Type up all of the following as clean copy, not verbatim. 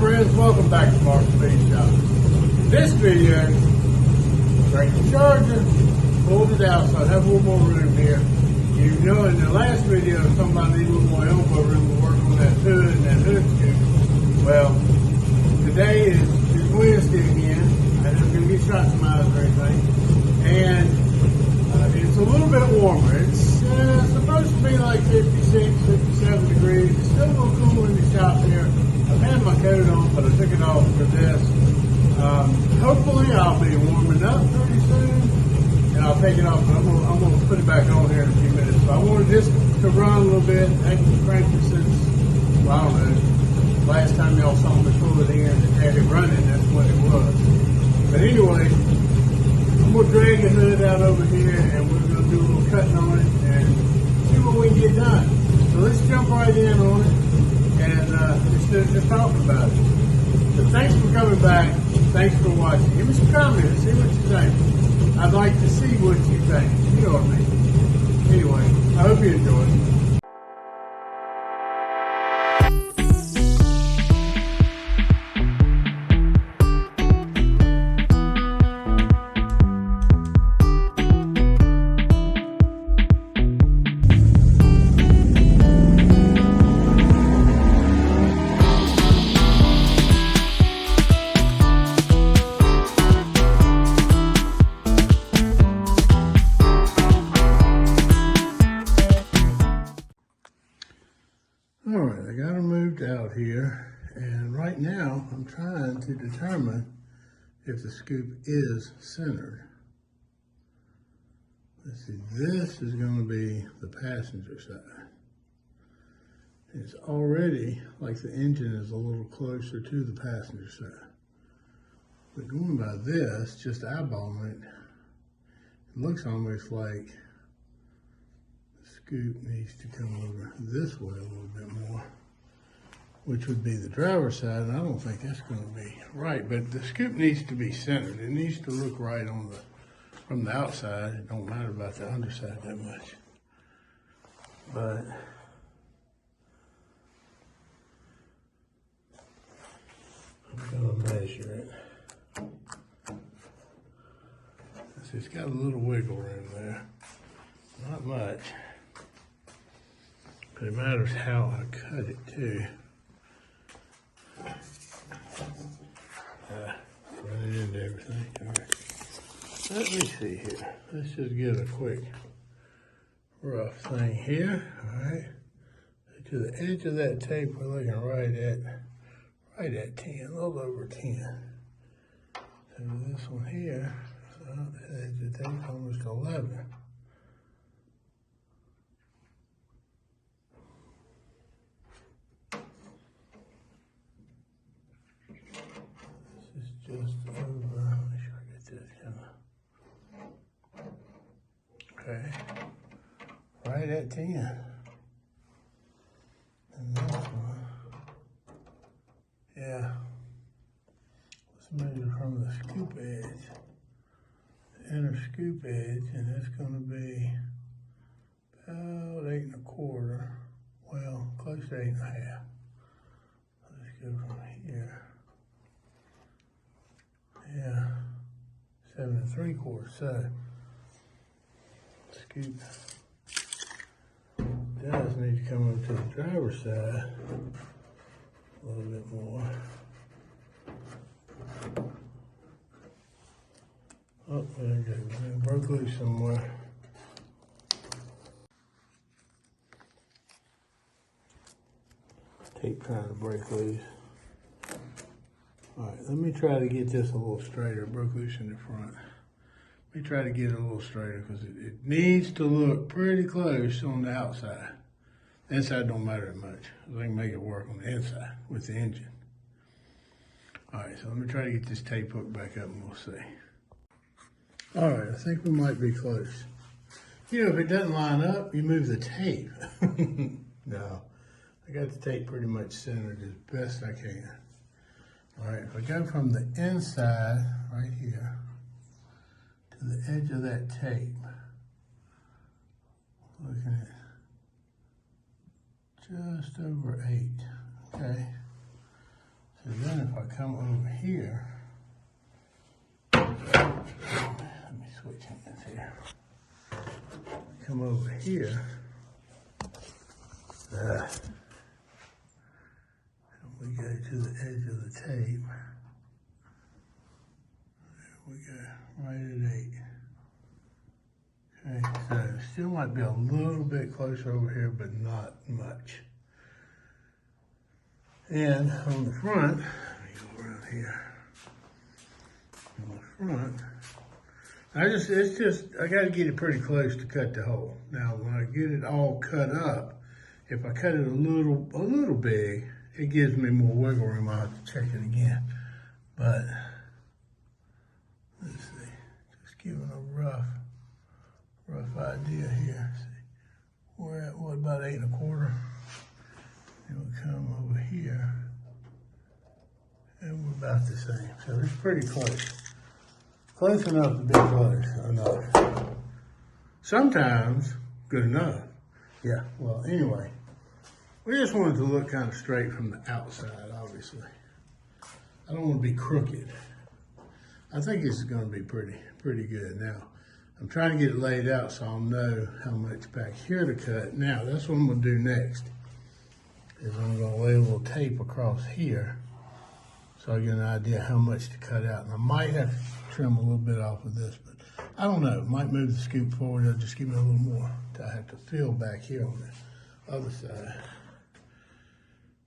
friends, welcome back to Mark's Speed Shop. This video, break the charger, pulled it out so I have a little more room here. You know in the last video somebody needed a little more elbow room to work on that hood and that Hoodscoop. Well, today is Wednesday again. I'm going to get shots in my eyes or anything. And it's a little bit warmer. It's supposed to be like 56, 57 degrees. It's still a little cool in the shop here. I've had my coat on, but I took it off for this. Hopefully I'll be warming up pretty soon, and I'll take it off. But I'm gonna put it back on here in a few minutes. So I wanted this to run a little bit. I haven't cranked it since, well, I don't know, last time y'all saw me pull it in and had it running, that's what it was. But anyway, I'm gonna drag the hood out over here, and we're gonna do a little cutting on it and see what we can get done. So let's jump right in on it and just talk about it. So thanks for coming back. Thanks for watching. Give me some comments. See what you think. I'd like to see what you think. You know what I mean. Anyway, I hope you enjoy it. All right, I got her moved out here, and right now I'm trying to determine if the scoop is centered. Let's see, this is going to be the passenger side. It's already like the engine is a little closer to the passenger side. But going by this, just eyeballing it, it looks almost like scoop needs to come over this way a little bit more, which would be the driver's side, and I don't think that's going to be right. But the scoop needs to be centered. It needs to look right on from the outside. It don't matter about the underside that much. But I'm going to measure it. It's got a little wiggle room there. Not much. But it matters how I cut it too. Run it into everything. All right. Let me see here. Let's just get a quick rough thing here. All right. To the edge of that tape, we're looking right at 10, a little over 10. So this one here, the edge of the tape, almost 11. Just over, make sure I get this kind of, okay, right at 10. And this one, yeah, let's measure from the scoop edge, the inner scoop edge, and it's going to be about 8 1/4, well, close to 8 1/2. Let's go from here. Yeah, 7 3/4. So, scoop does need to come over to the driver's side a little bit more. Oh, there it goes. It broke loose somewhere. Tape trying to break loose. All right, let me try to get this a little straighter. It broke loose in the front. Let me try to get it a little straighter because it needs to look pretty close on the outside. The inside don't matter that much. I can make it work on the inside with the engine. All right, so let me try to get this tape hooked back up and we'll see. All right, I think we might be close. You know, if it doesn't line up, you move the tape. No, I got the tape pretty much centered as best I can. All right, if I go from the inside right here to the edge of that tape, looking at just over 8, okay? So And then if I come over here, let me switch hands here. Come over here, and we go to the edge of the tape. There we go, right at 8. Okay, so still might be a little bit closer over here, but not much. And on the front, let me go around here. On the front, I gotta get it pretty close to cut the hole. Now, when I get it all cut up, if I cut it a little big, it gives me more wiggle room. I'll have to check it again. But, let's see, just giving a rough idea here. See, we're at, what, about 8 1/4? And we'll come over here, and we're about the same. So it's pretty close. Close enough to be close enough. Sometimes, good enough. Yeah, well, anyway, we just wanted to look kind of straight from the outside, obviously. I don't want to be crooked. I think this is going to be pretty good. Now, I'm trying to get it laid out so I'll know how much back here to cut. Now, that's what I'm going to do next, is I'm going to lay a little tape across here so I get an idea how much to cut out. And I might have to trim a little bit off of this, but I don't know. Might move the scoop forward. It'll just give me a little more. I have to fill back here on the other side.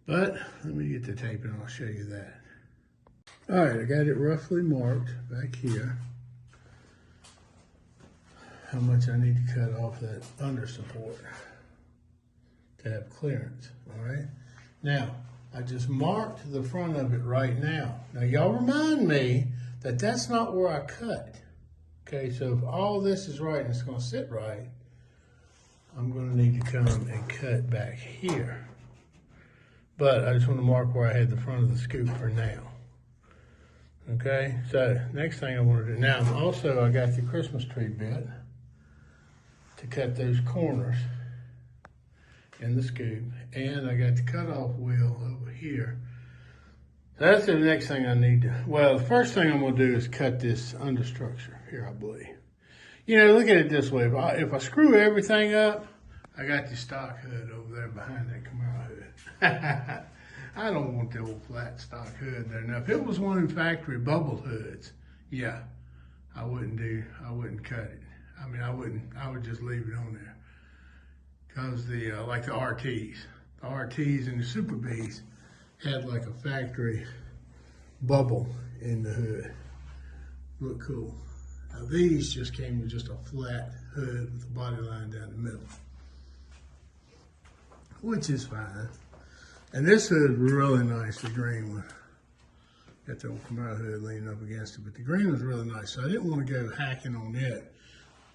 But let me get the tape and I'll show you that. All right, I got it roughly marked back here. How much I need to cut off that under support to have clearance, all right? Now, I just marked the front of it right now. Now, y'all remind me that that's not where I cut. Okay, so if all this is right and it's gonna sit right, I'm gonna need to come and cut back here. But I just wanna mark where I had the front of the scoop for now. Okay, so next thing I wanna do, now also I got the Christmas tree bit to cut those corners in the scoop, and I got the cutoff wheel over here. That's the next thing I need to, well, the first thing I'm gonna do is cut this understructure here, I believe. You know, look at it this way. If I screw everything up, I got the stock hood over there behind that Camaro hood. I don't want the old flat stock hood there. Now, if it was one of the factory bubble hoods, yeah, I wouldn't cut it. I mean, I would just leave it on there. Because like the RTs and the Super Bs had like a factory bubble in the hood. Look cool. Now these just came with just a flat hood with a body line down the middle, which is fine. And this hood was really nice, the green one. Got the old Camaro hood leaning up against it, but the green was really nice. So I didn't want to go hacking on it.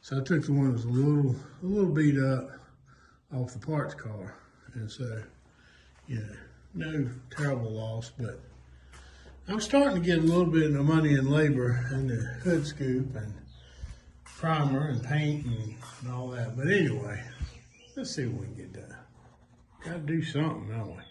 So I took the one that was a little beat up off the parts car. And so, you know, no terrible loss, but I'm starting to get a little bit of money and labor in the Hoodscoop and primer and paint and all that. But anyway, let's see what we can get done. Got to do something, don't we?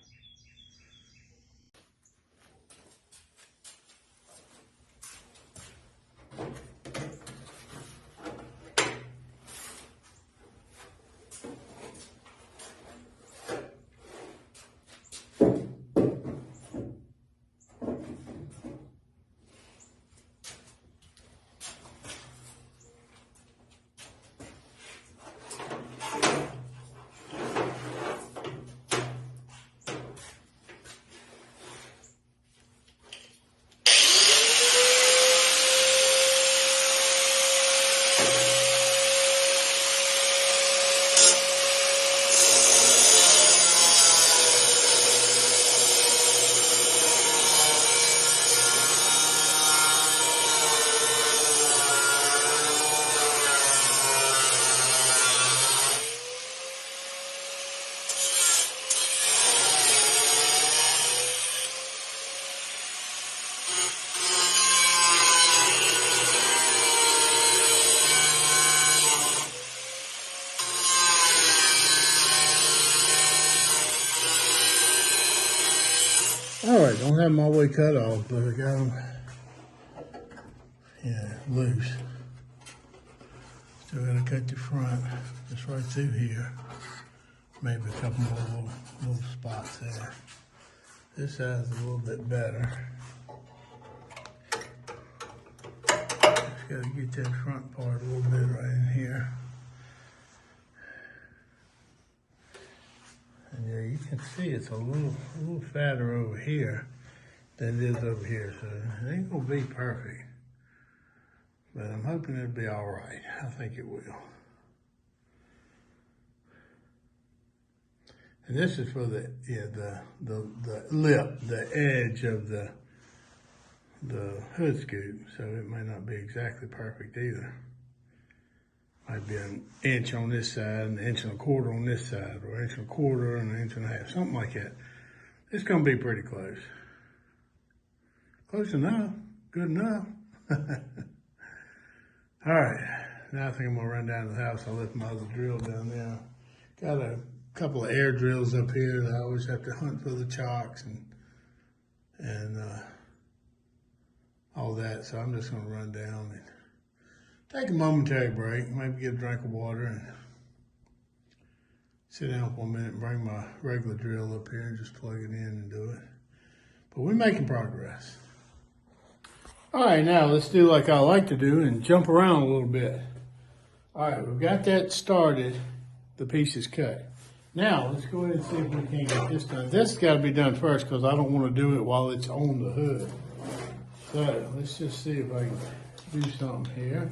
don't have them all the way cut off, but I got them, loose. Still gotta cut the front, just right through here. Maybe a couple more little spots there. This side's a little bit better. Just gotta get that front part a little bit right in here. And yeah, you can see it's a little fatter over here than it is over here, so it ain't gonna be perfect. But I'm hoping it'll be all right. I think it will. And this is for the lip, the edge of the Hoodscoop, so it may not be exactly perfect either. Might be an inch on this side, an inch and a quarter on this side, or an inch and a quarter and an inch and a half, something like that. It's gonna be pretty close. Close enough, good enough. All right, now I think I'm gonna run down to the house. I left my other drill down there. Got a couple of air drills up here that I always have to hunt for the chocks and all that. So I'm just gonna run down and take a momentary break, maybe get a drink of water and sit down for a minute and bring my regular drill up here and just plug it in and do it. But we're making progress. All right, now let's do like I like to do and jump around a little bit. All right, we've got that started, the piece is cut. Now, let's go ahead and see if we can get this done. This has got to be done first because I don't want to do it while it's on the hood. So, let's just see if I can do something here.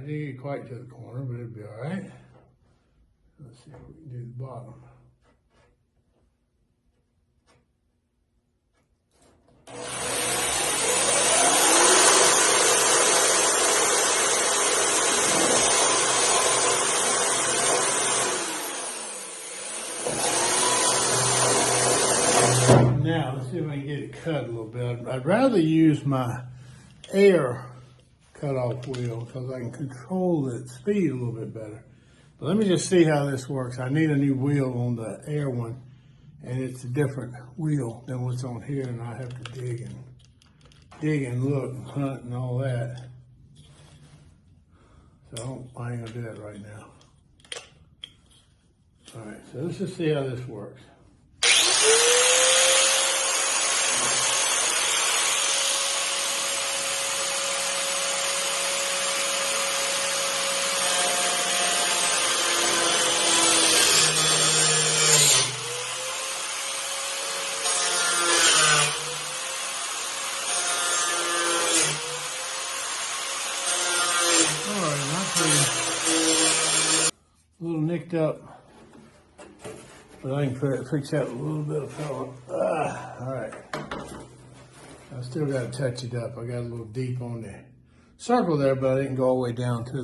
Didn't get quite to the corner, but it'll be all right. Let's see if we can do the bottom. Now, let's see if I can get it cut a little bit. I'd rather use my air cut-off wheel because I can control the speed a little bit better. But let me just see how this works. I need a new wheel on the air one, and it's a different wheel than what's on here, and I have to dig and look and hunt and all that. So I ain't gonna do that right now. All right, so let's just see how this works. A little nicked up, but I can fix that with a little bit of fella. All right, I still got to touch it up. I got a little deep on the circle there, but I didn't go all the way down to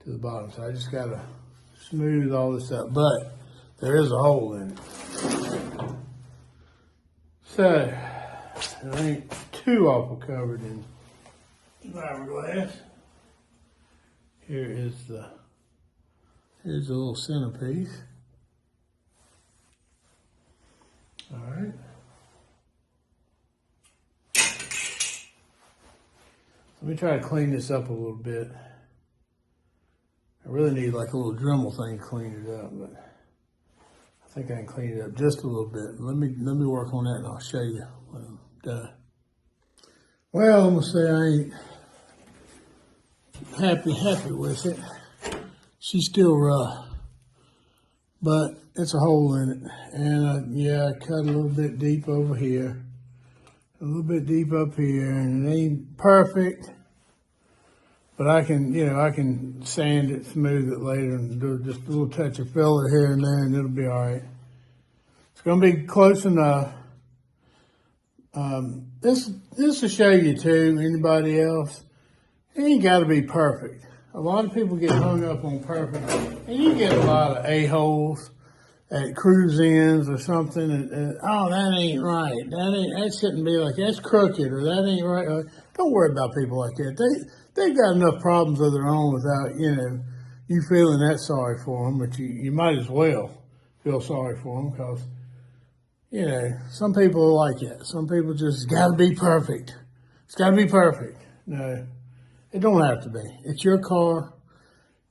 the bottom. So I just got to smooth all this up, but there is a hole in it. So it ain't too awful covered in fiberglass. Here's the little centerpiece. All right. Let me try to clean this up a little bit. I really need like a little Dremel thing to clean it up, but I think I can clean it up just a little bit. Let me work on that and I'll show you when I'm done. Well, I'm gonna say I ain't happy with it. She's still rough, but it's a hole in it. And yeah, I cut a little bit deep over here, a little bit deep up here, and it ain't perfect, But I can, I can sand it, smooth it later, and do just a little touch of filler here and there, and it'll be all right. It's going to be close enough. This will show you too, anybody else. It ain't got to be perfect. A lot of people get hung up on perfect, and you get a lot of a-holes at cruise ins or something, and oh, that ain't right. That shouldn't be like that's crooked, or that ain't right. Don't worry about people like that. They've got enough problems of their own without you feeling that sorry for them. But you might as well feel sorry for them because some people are like that. Some people just got to be perfect. It's got to be perfect. No, it don't have to be. It's your car.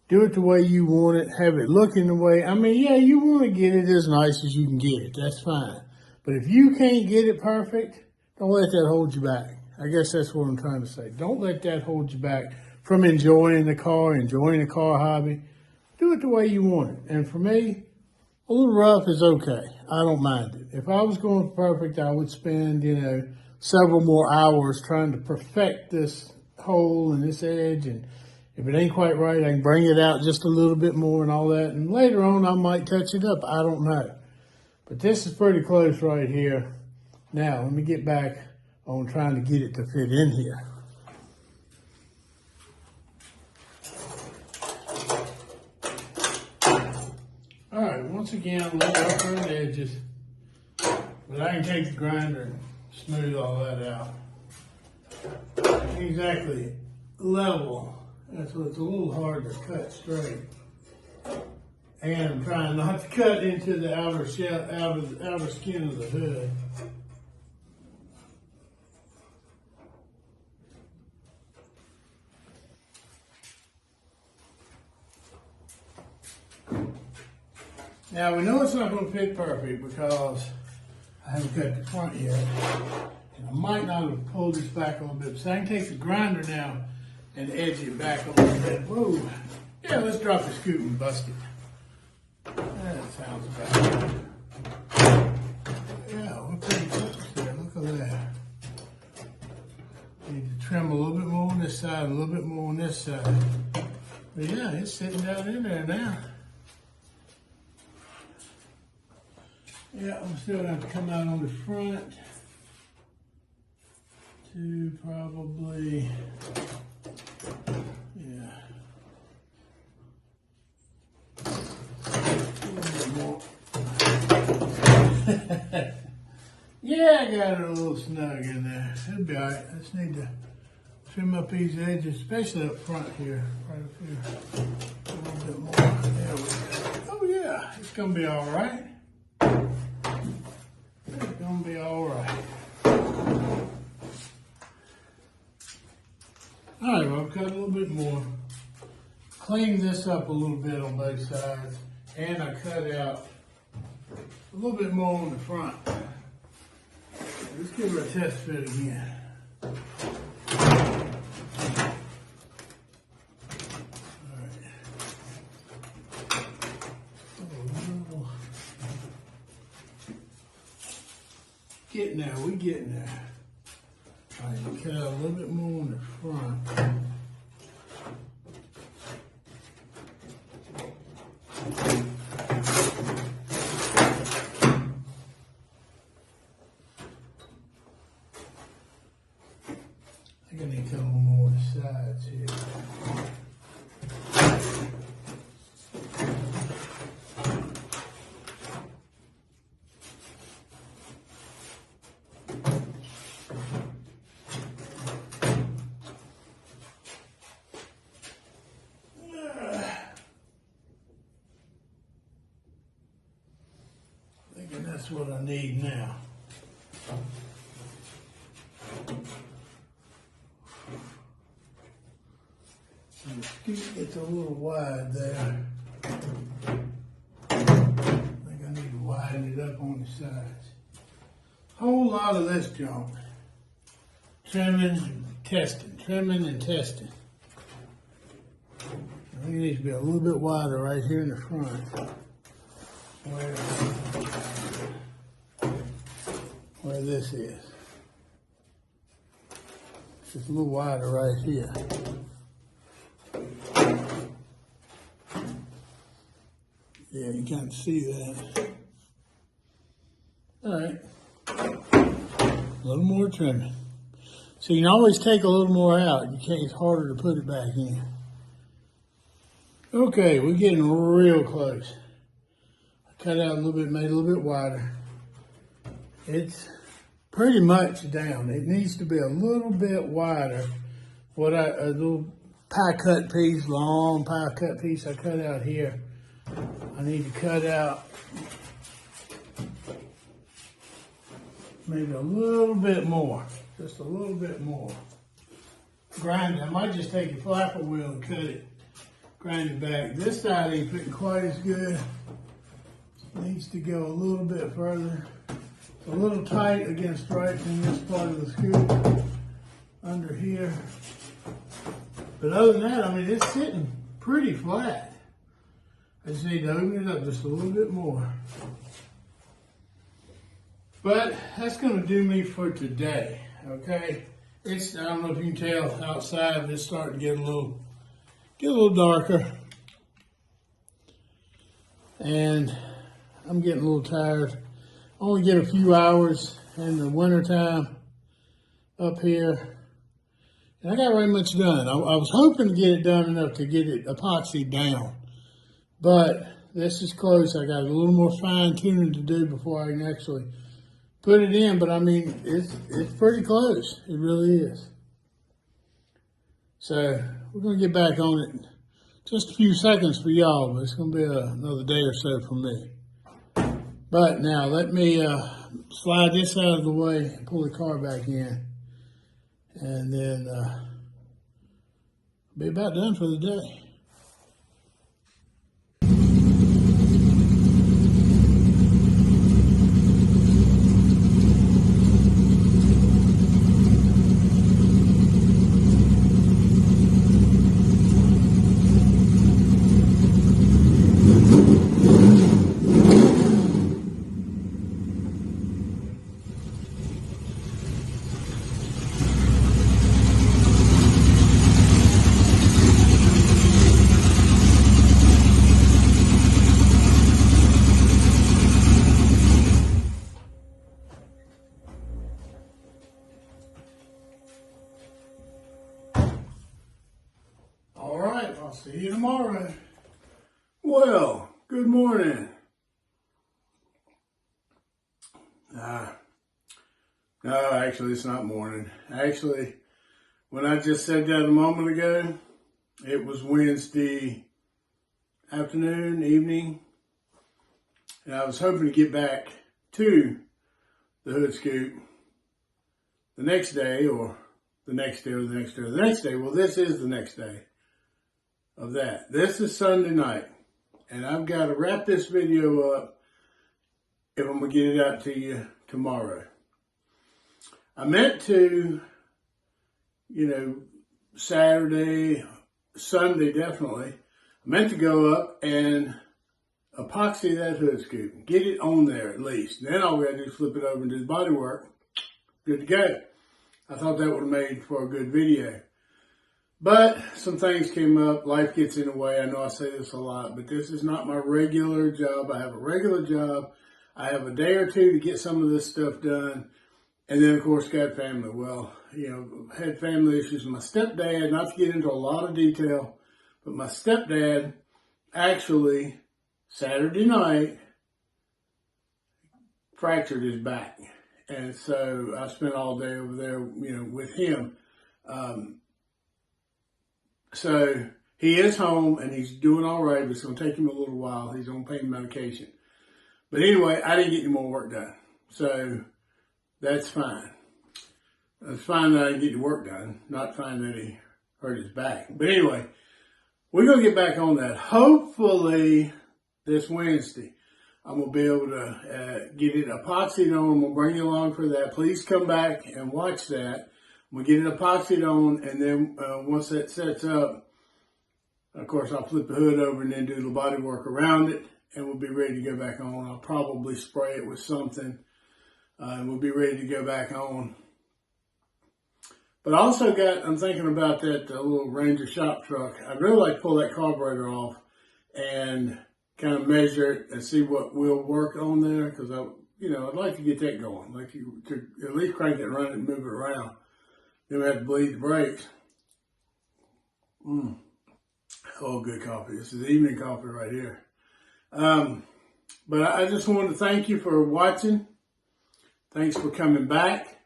Do it the way you want it. Have it looking the way. I mean, yeah, you want to get it as nice as you can get it. That's fine. But if you can't get it perfect, don't let that hold you back. I guess that's what I'm trying to say. Don't let that hold you back from enjoying the car hobby. Do it the way you want it. And for me, a little rough is okay. I don't mind it. If I was going perfect, I would spend, several more hours trying to perfect this hole and this edge. And if it ain't quite right, I can bring it out just a little bit more and all that. And later on, I might touch it up. I don't know. But this is pretty close right here. Now, let me get back on trying to get it to fit in here. All right, once again, look up on the edges. But I can take the grinder and smooth all that out. Exactly level. That's what's a little hard to cut straight. And I'm trying not to cut into the outer shell, outer skin of the hood. Now we know it's not going to fit perfect because I haven't cut the front yet. And I might not have pulled this back a little bit. So I can take the grinder now and edge it back a little bit. Whoa. Yeah, let's drop the scoop and bust it. That sounds about right. Yeah, we're pretty close there. Look at that. Need to trim a little bit more on this side, a little bit more on this side. But yeah, it's sitting down in there now. Yeah, I'm still going to have to come out on the front to probably, yeah, a little bit more. Yeah, I got it a little snug in there. It'll be all right. I just need to trim up these edges, especially up front here, right up here. A little bit more. There we go. Oh yeah, it's going to be all right. It's going to be all right. All right, well, I've cut a little bit more. Cleaned this up a little bit on both sides. And I cut out a little bit more on the front. Let's give her a test fit again. Getting there, we getting there. All right, cut out a little bit more on the front. I think I need to cut a little more on the sides here. Thinking that's what I need now. The scoop gets a little wide there. I think I need to widen it up on the sides. Whole lot of this junk. Trimming and testing, trimming and testing. I think it needs to be a little bit wider right here in the front. Where this is. Just a little wider right here. Yeah, you can't see that. All right. A little more trimming. So you can always take a little more out. You can't, it's harder to put it back in. Okay, we're getting real close. I cut out a little bit, made it a little bit wider. It's pretty much down. It needs to be a little bit wider. A little pie cut piece, long pie cut piece I cut out here. I need to cut out maybe a little bit more, just a little bit more. Grind it. I might just take a flapper wheel and cut it, grind it back. This side ain't fitting quite as good. Needs to go a little bit further. It's a little tight against right in this part of the scoop under here. But other than that, I mean, it's sitting pretty flat. I just need to open it up just a little bit more. But that's going to do me for today, okay? I don't know if you can tell outside, it's starting to get a little darker. And I'm getting a little tired. I only get a few hours in the wintertime up here. And I got very much done. I was hoping to get it done enough to get it epoxied down. But this is close. I got a little more fine tuning to do before I can actually put it in. But I mean, it's pretty close. It really is. So we're going to get back on it. Just a few seconds for y'all, but it's going to be another day or so for me. But now let me slide this out of the way and pull the car back in. And then be about done for the day. All right, I'll see you tomorrow. Well, good morning. No, actually, it's not morning. Actually, when I just said that a moment ago, it was Wednesday afternoon, evening, and I was hoping to get back to the Hoodscoop the next day, or the next day, or the next day, or the next day. Well, this is the next day of that. This is Sunday night, and I've got to wrap this video up if I'm going to get it out to you tomorrow. I meant to, Saturday, Sunday definitely, I meant to go up and epoxy that Hoodscoop, get it on there at least. Then all we had to do is flip it over and do the body work. Good to go. I thought that would have made for a good video. But some things came up. Life gets in the way. I know I say this a lot, but this is not my regular job. I have a regular job. I have a day or two to get some of this stuff done. And then, of course, got family. Well, had family issues. My stepdad, not to get into a lot of detail, but my stepdad actually, Saturday night, fractured his back. And so I spent all day over there, with him. So he is home and he's doing all right, but it's going to take him a little while. He's on pain medication. But anyway, I didn't get any more work done. So that's fine. It's fine that I didn't get the work done. Not fine that he hurt his back. But anyway, we're going to get back on that. Hopefully this Wednesday, I'm going to be able to get it epoxied on. I'm going to bring you along for that. Please come back and watch that. I'm going to get it epoxied on, and then once that sets up, of course, I'll flip the hood over and then do the body work around it, and we'll be ready to go back on. I'll probably spray it with something, and we'll be ready to go back on But I also I'm thinking about that little Ranger shop truck. I'd really like to pull that carburetor off and kind of measure it and see what will work on there, because I'd like to get that going. Like to at least crank it, run it, and move it around. Then we have to bleed the brakes. Oh, good coffee. This is evening coffee right here. But I just wanted to thank you for watching. Thanks for coming back.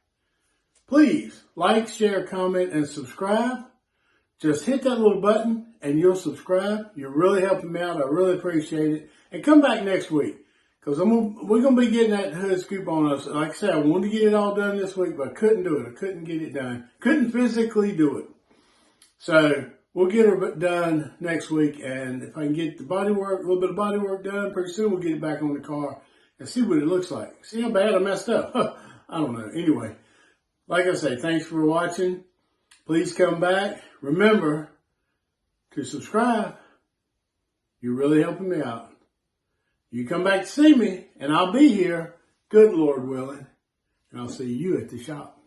Please like, share, comment, and subscribe. Just hit that little button and you'll subscribe. You're really helping me out. I really appreciate it. And come back next week, because we're going to be getting that Hoodscoop on us. Like I said, I wanted to get it all done this week, but I couldn't do it. I couldn't get it done. Couldn't physically do it. So we'll get her done next week. And if I can get the bodywork, a little bit of bodywork done, pretty soon we'll get it back on the car and see what it looks like. See how bad I messed up. I don't know. Anyway, like I say, thanks for watching. Please come back. Remember to subscribe. You're really helping me out. You come back to see me, and I'll be here, good Lord willing, and I'll see you at the shop.